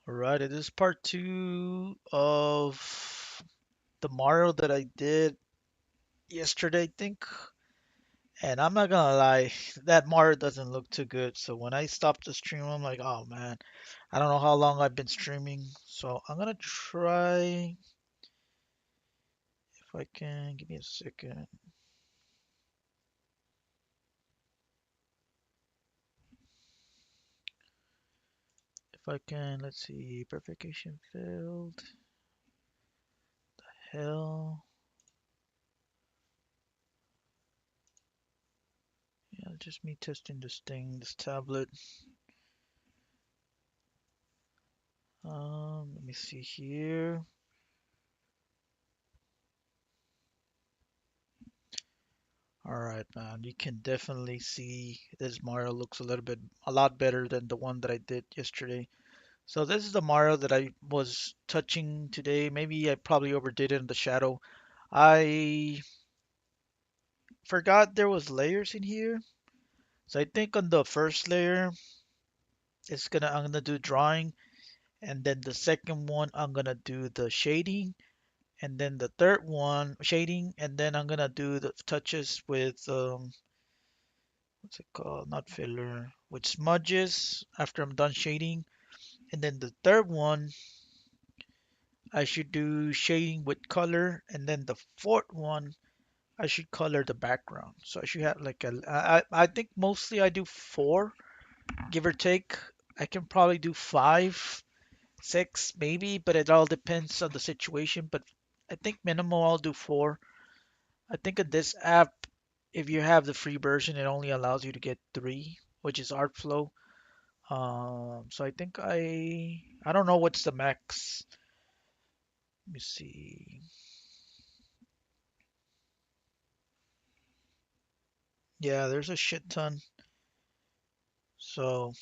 Alright, it is part two of the Mario that I did yesterday, I think. And I'm not gonna lie, that Mario doesn't look too good. So when I stopped the stream, I'm like, oh man, I don't know how long I've been streaming. So I'm gonna try if I can. Give me a second. If I can, let's see. Verification failed. Hell. Yeah, just me testing this thing, this tablet. Let me see here. All right, man. You can definitely see this Mario looks a lot better than the one that I did yesterday. So this is the Mario that I was touching today. Maybe I probably overdid it in the shadow. I forgot there was layers in here. So I think on the first layer, I'm gonna do drawing, and then the second one I'm gonna do the shading, and then the third one shading, and then I'm gonna do the touches with what's it called? Not filler, with smudges after I'm done shading. And then the third one, I should do shading with color. And then the fourth one, I should color the background. So I should have like I think mostly I do four, give or take. I can probably do five, six, maybe, but it all depends on the situation. But I think minimal I'll do four. I think in this app, if you have the free version, it only allows you to get three, which is art flow. So I think I don't know what's the max. Let me see. Yeah, there's a shit ton. So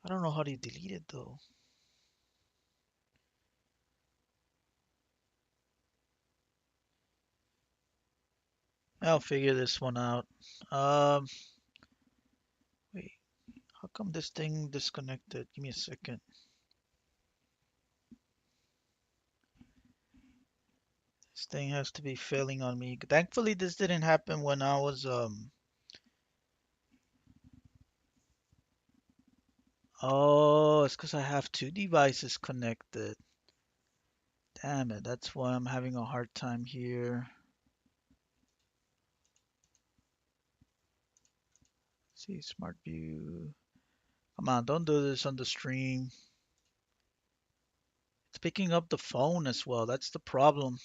I don't know how to delete it though. I'll figure this one out. Um, Wait, how come this thing disconnected? Give me a second. This thing has to be failing on me. Thankfully, this didn't happen when I was Oh, it's because I have two devices connected. Damn it, that's why I'm having a hard time here. See, smart view. Come on, don't do this on the stream. It's picking up the phone as well. That's the problem.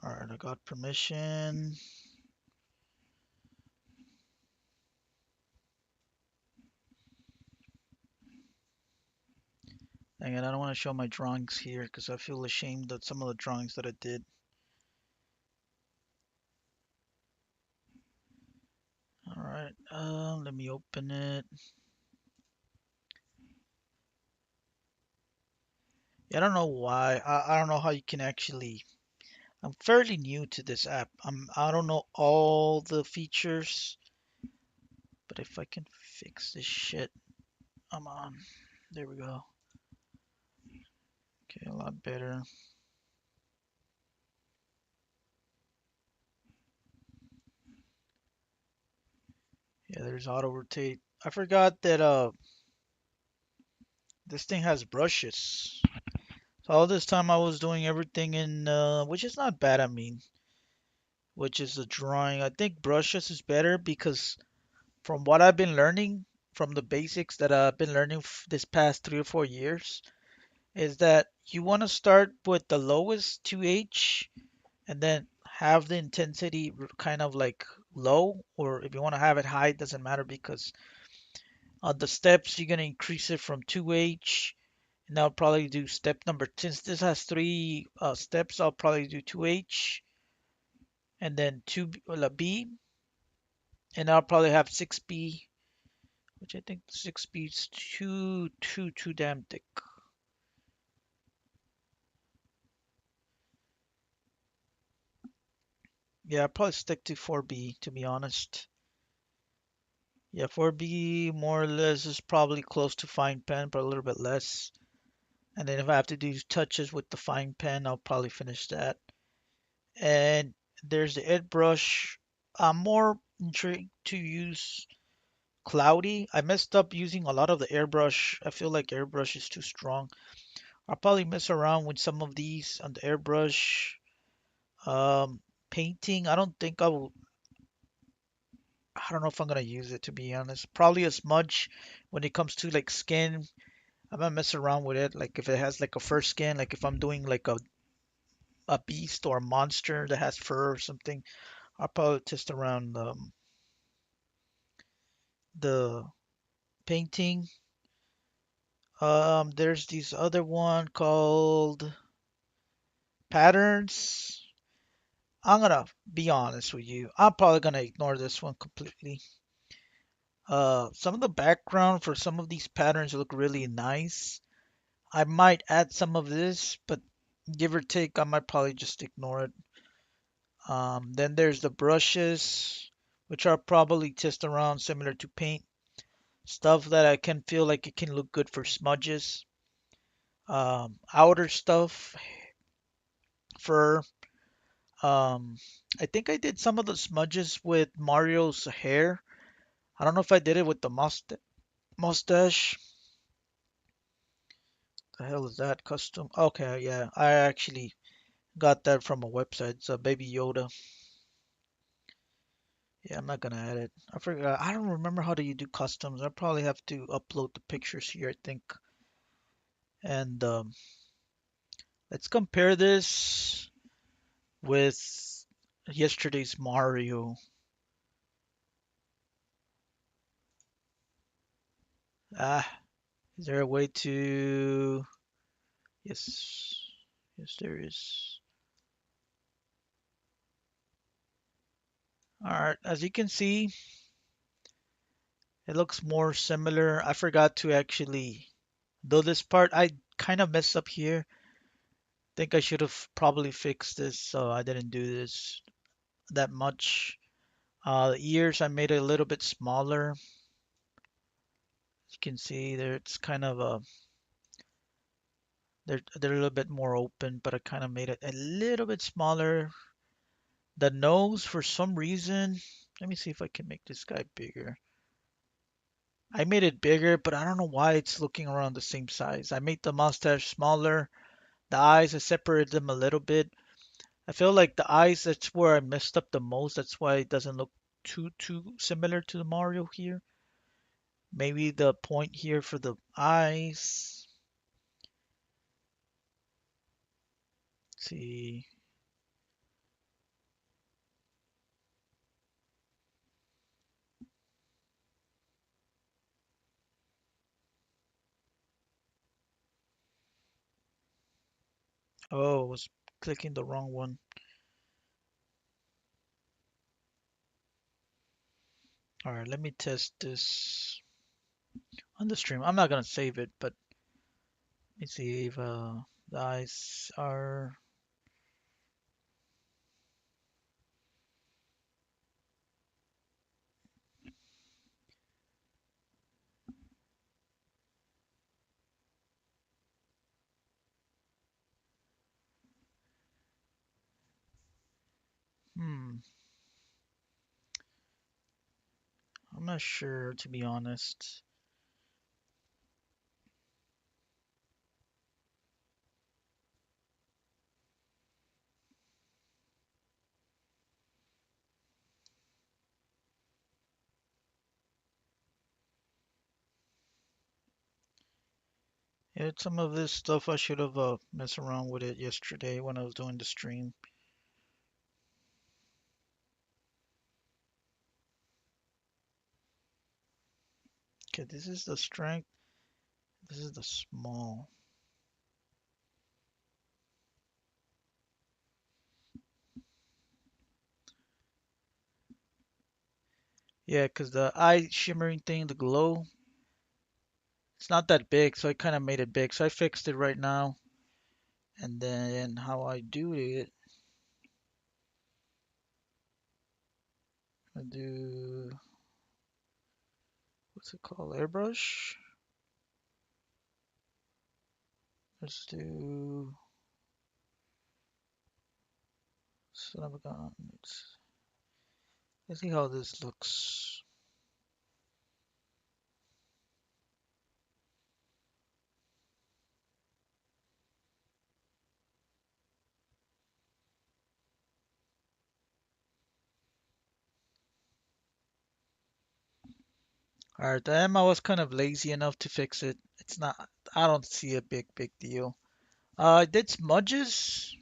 All right, I got permission. Dang it, I don't want to show my drawings here because I feel ashamed of some of the drawings that I did. All right, let me open it. Yeah, I don't know why. I don't know how you can actually. I'm fairly new to this app. I don't know all the features, but if I can fix this shit, I'm on. There we go. Okay, a lot better. Yeah, there's auto rotate. I forgot that this thing has brushes. So all this time I was doing everything in which is not bad, I mean, which is the drawing. I think brushes is better because from what I've been learning from the basics that I've been learning this past 3 or 4 years is that you want to start with the lowest 2H and then have the intensity kind of like low, or if you want to have it high, it doesn't matter because on the steps you're going to increase it from 2H. And I'll probably do step number, since this has three steps, I'll probably do 2H and then 2B, and I'll probably have 6B, which I think 6B is too damn thick. Yeah, I'll probably stick to 4B to be honest. Yeah, 4B more or less is probably close to fine pen, but a little bit less. And then if I have to do touches with the fine pen, I'll probably finish that. And there's the airbrush. I'm more intrigued to use cloudy. I messed up using a lot of the airbrush. I feel like airbrush is too strong. I'll probably mess around with some of these on the airbrush. Um, Painting, I don't think I will. I don't know if I'm gonna use it to be honest. Probably a smudge when it comes to like skin. I'm gonna mess around with it. Like if it has like a fur skin, like if I'm doing like a beast or a monster that has fur or something, I'll probably test around the painting. There's this other one called patterns. I'm gonna be honest with you. I'm probably gonna ignore this one completely. Some of the background for some of these patterns look really nice. I might add some of this, but give or take, I might probably just ignore it. Then there's the brushes, which are probably just around similar to paint. Stuff that I can feel like it can look good for smudges. Outer stuff for I think I did some of the smudges with Mario's hair. I don't know if I did it with the mustache. The hell is that custom? Okay, yeah, I actually got that from a website. It's a Baby Yoda. Yeah, I'm not gonna add it. I forgot. I don't remember how do you do customs. I probably have to upload the pictures here, I think. And let's compare this with yesterday's Mario. Ah, is there a way to? Yes, yes, there is. All right, as you can see, it looks more similar. I forgot to actually do this part. I kind of messed up here. Think I should have probably fixed this, so I didn't do this that much. The ears I made it a little bit smaller. You can see there it's kind of they're a little bit more open, but I kind of made it a little bit smaller. The nose for some reason, let me see if I can make this guy bigger. I made it bigger, but I don't know why it's looking around the same size. I made the mustache smaller. The eyes, I separated them a little bit. I feel like the eyes, that's where I messed up the most. That's why it doesn't look too similar to the Mario here. Maybe the point here for the eyes. Let's see. Oh, I was clicking the wrong one. All right, let me test this on the stream. I'm not gonna save it, but let me see if the eyes are. Hmm, I'm not sure to be honest. Yeah, some of this stuff I should have messed around with it yesterday when I was doing the stream. Okay, this is the strength. This is the small. Yeah, because the eye shimmering thing, the glow, it's not that big, so I kind of made it big. So I fixed it right now. And then how I do it, I do what's it called? Airbrush. Let's do son of a gun. Let's see how this looks. Alright, the M I was kind of lazy enough to fix it. It's not, I don't see a big deal. I did smudges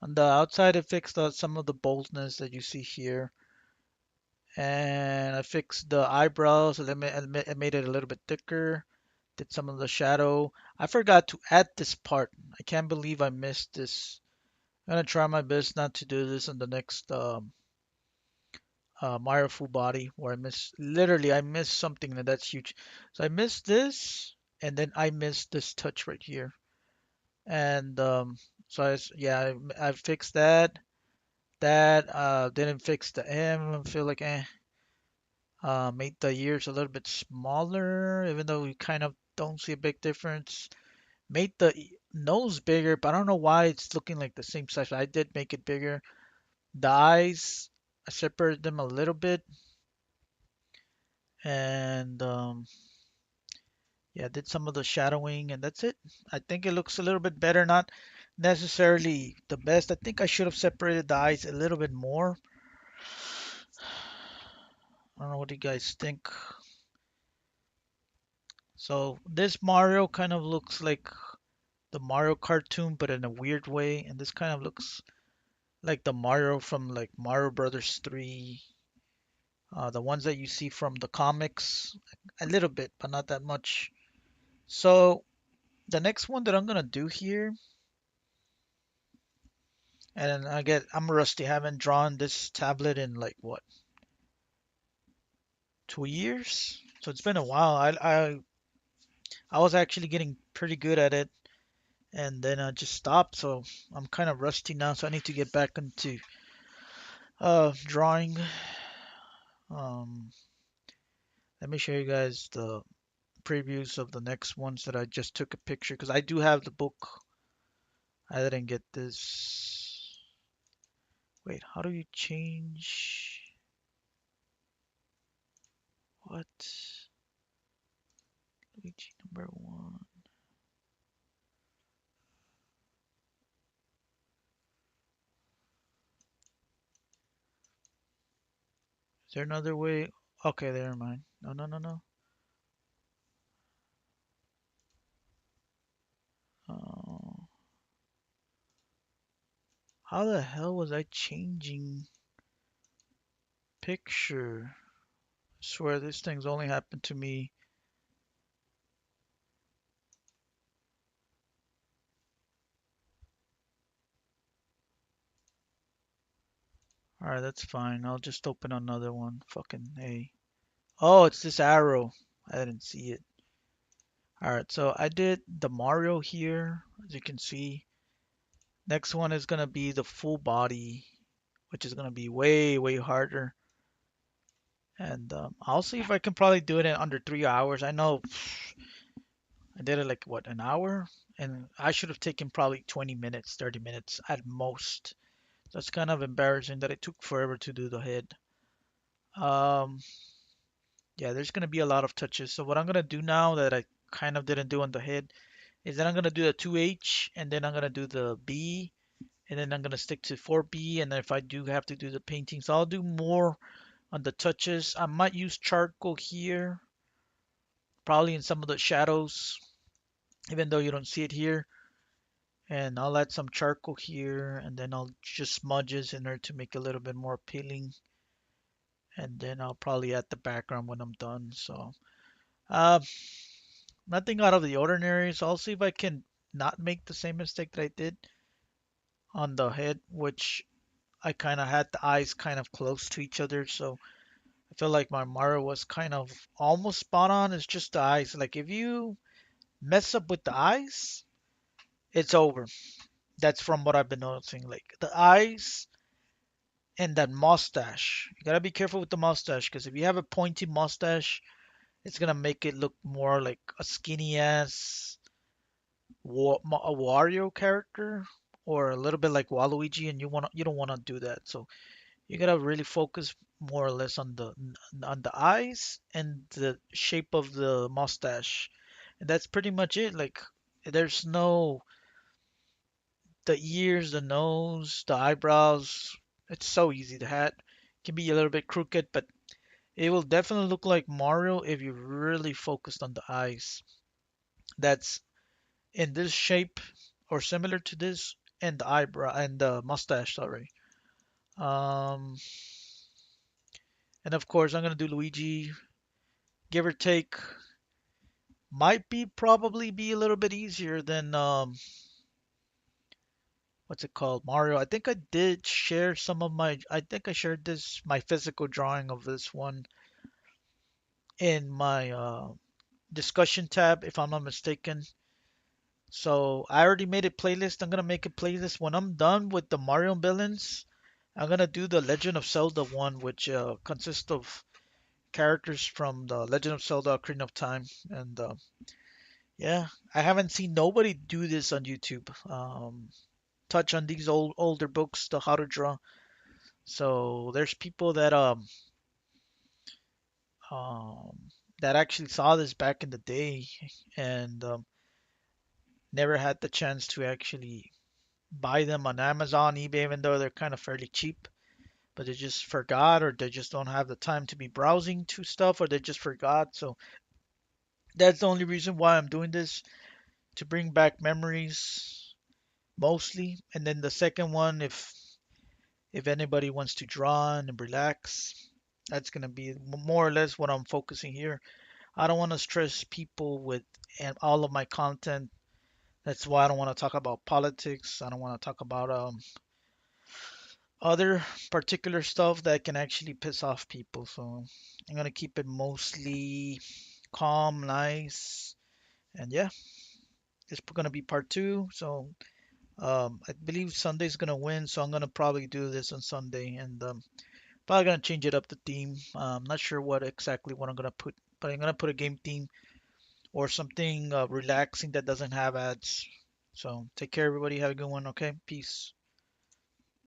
on the outside. I fixed some of the boldness that you see here, and I fixed the eyebrows. I made it a little bit thicker. Did some of the shadow. I forgot to add this part. I can't believe I missed this. I'm gonna try my best not to do this on the next Mario full body where I missed something that's huge. So I missed this, and then I missed this touch right here. And so yeah, I fixed that. That didn't fix the M. I feel like made the ears a little bit smaller, even though we kind of don't see a big difference. Made the nose bigger, but I don't know why it's looking like the same size. I did make it bigger. The eyes, I separated them a little bit, and yeah, did some of the shadowing, and that's it. I think it looks a little bit better, not necessarily the best. I think I should have separated the eyes a little bit more. I don't know what you guys think. So this Mario kind of looks like the Mario cartoon, but in a weird way, and this kind of looks like the Mario from like Mario Brothers 3, the ones that you see from the comics, a little bit, but not that much. So the next one that I'm gonna do here, and I'm rusty, I haven't drawn this tablet in like what, 2 years? So it's been a while. I was actually getting pretty good at it, and then I just stopped. So I'm kind of rusty now. So I need to get back into drawing. Um, Let me show you guys the previews of the next ones that I just took a picture because I do have the book. I didn't get this. Wait, how do you change? What? Luigi number 1. Is there another way? Okay, never mind. No, no, no, no. Oh, how the hell was I changing picture? I swear this thing's only happened to me. Alright, that's fine. I'll just open another one. Fucking A. Oh, it's this arrow. I didn't see it. Alright, so I did the Mario here, as you can see. Next one is gonna be the full body, which is gonna be way harder. And I'll see if I can probably do it in under 3 hours. I know I did it like what, an hour, and I should have taken probably 20 minutes, 30 minutes at most. That's kind of embarrassing that it took forever to do the head. Um, yeah, there's gonna be a lot of touches. So what I'm gonna do now that I kind of didn't do on the head is that I'm gonna do the 2H, and then I'm gonna do the B, and then I'm gonna stick to 4B, and then if I do have to do the paintings, I'll do more on the touches. I might use charcoal here, probably in some of the shadows, even though you don't see it here. And I'll add some charcoal here, and then I'll just smudges in there to make it a little bit more appealing. And then I'll probably add the background when I'm done. So, uh, nothing out of the ordinary. So I'll see if I can not make the same mistake that I did on the head, which I kind of had the eyes kind of close to each other. So I feel like my Mario was kind of almost spot on. It's just the eyes. Like if you mess up with the eyes, it's over. That's from what I've been noticing. Like the eyes and that mustache. You gotta be careful with the mustache because if you have a pointy mustache, It's gonna make it look more like a skinny ass a Wario character, or a little bit like Waluigi, and you don't wanna do that. So you gotta really focus more or less on the eyes and the shape of the mustache, and that's pretty much it. Like there's no the ears, the nose, the eyebrows. It's so easy. The hat can be a little bit crooked, but it will definitely look like Mario if you really focused on the eyes. That's in this shape or similar to this, and the eyebrow and the mustache, sorry. Um, and of course, I'm gonna do Luigi, give or take. Might be probably be a little bit easier than what's it called, Mario. I think I did share some of my. I think I shared this my physical drawing of this one in my discussion tab, if I'm not mistaken. So I already made a playlist. I'm gonna make a playlist when I'm done with the Mario villains. I'm gonna do the Legend of Zelda one, which consists of characters from the Legend of Zelda: Ocarina of Time, and yeah, I haven't seen nobody do this on YouTube. Touch on these older books, the how to draw. So there's people um that actually saw this back in the day and never had the chance to actually buy them on Amazon, eBay, even though they're kind of fairly cheap. But they just forgot, or they just don't have the time to be browsing to stuff, or they just forgot. So that's the only reason why I'm doing this, to bring back memories mostly. And then the second one, if anybody wants to draw and relax, that's gonna be more or less what I'm focusing here. I don't want to stress people with and all of my content. That's why I don't want to talk about politics. I don't want to talk about other particular stuff that can actually piss off people. So I'm gonna keep it mostly calm, nice, and yeah, it's gonna be part two. So I believe Sunday's gonna win, so I'm gonna probably do this on Sunday, and probably gonna change it up the theme. Not sure what exactly what I'm gonna put, but I'm gonna put a game theme or something relaxing that doesn't have ads. So take care, everybody. Have a good one. Okay, peace.